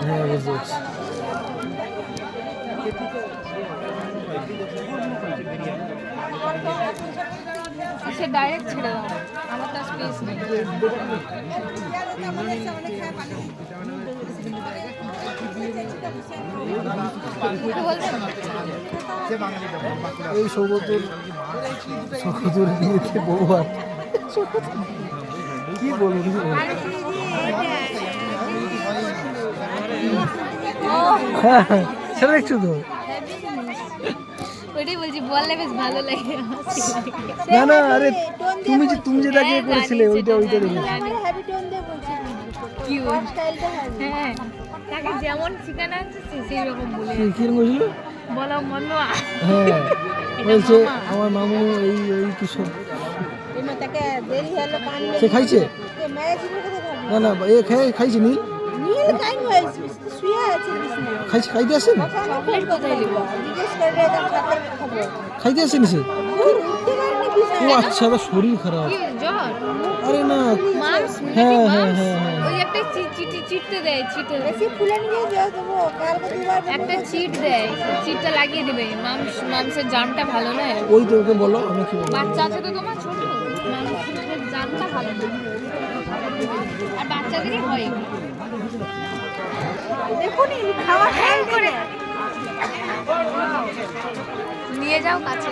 হ্যাঁ বুঝতে পারছি। সে ডাইরেক্ট ছেড়ে দাও, আমার তো স্পেস নেই। এই সৌগতুর বিয়েতে বউ আর কি বলবো কিছু বলবো। হ্যাঁ সেটা দেখছো তো? ওইটাই বলছি, বললে বেশ ভালো লাগে। না না আরে তুমি যে তাকে করেছিলে ওইটা দেখি। কি হ্যাঁ, তাকে যেমন ঠিকানা আছে সেই রকম বলে। কিরকম বলছিল? বলো মনো। হ্যাঁ বলছে আমার মামু এই কিশোর সে খাইছে। না না এ খাইছে নীল খাইতে আসেন, খাইতে আসেন সে। ও আচ্ছা শরীর খারাপ। আরে না হ্যাঁ হ্যাঁ হ্যাঁ হ্যাঁ ওই একটা চিটতে দেয়, একটা চিট দেয়, চিটটা লাগিয়ে দিবে। মাংসের জানটা ভালো নয়। ওই তো ওকে বলো আমি কি বলবো। বাচ্চা আছে তো তোমার ছোট, মাংসের জানটা ভালো না, আর বাচ্চাদেরই হয়। দেখুন খাওয়া হ্যাঁ করে নিয়ে যাও কাছে।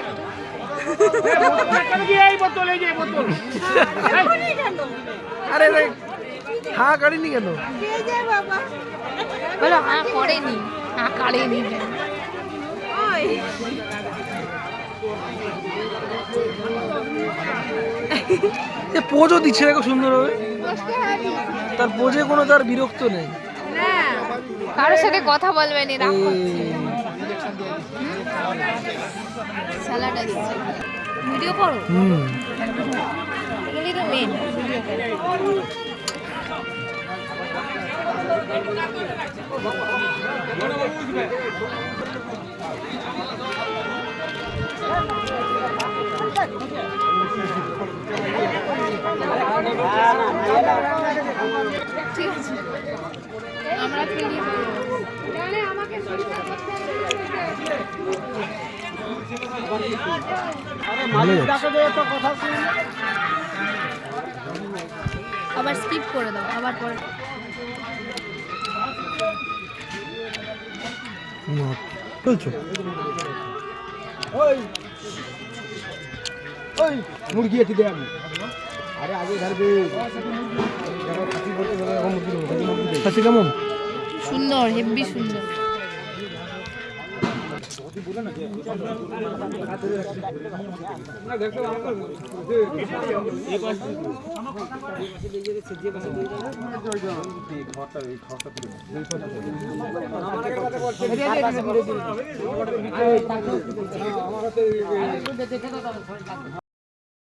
আরে হ্যাঁ কাড়িনি কেন? বলো হ্যাঁ করেনি, হ্যাঁ কাড়েনি কেন? পোজও দিচ্ছে দেখো সুন্দর হবে, তার পোজে কোনো তার বিরক্ত নেই। কারোর সাথে কথা বলবে না, রাগ করছে। স্যালাড আসছে, ভিডিও করো। এগুলি তো মেন ঠিক আছে। আমরা খেলি আমাকে আবার স্কিপ করে দাও, আবার পরে চলছো। ওই মুরগি এটি দে আমি। আরে আগে ধরবে খাসি কেমন? সুন্দর, হেভি সুন্দর।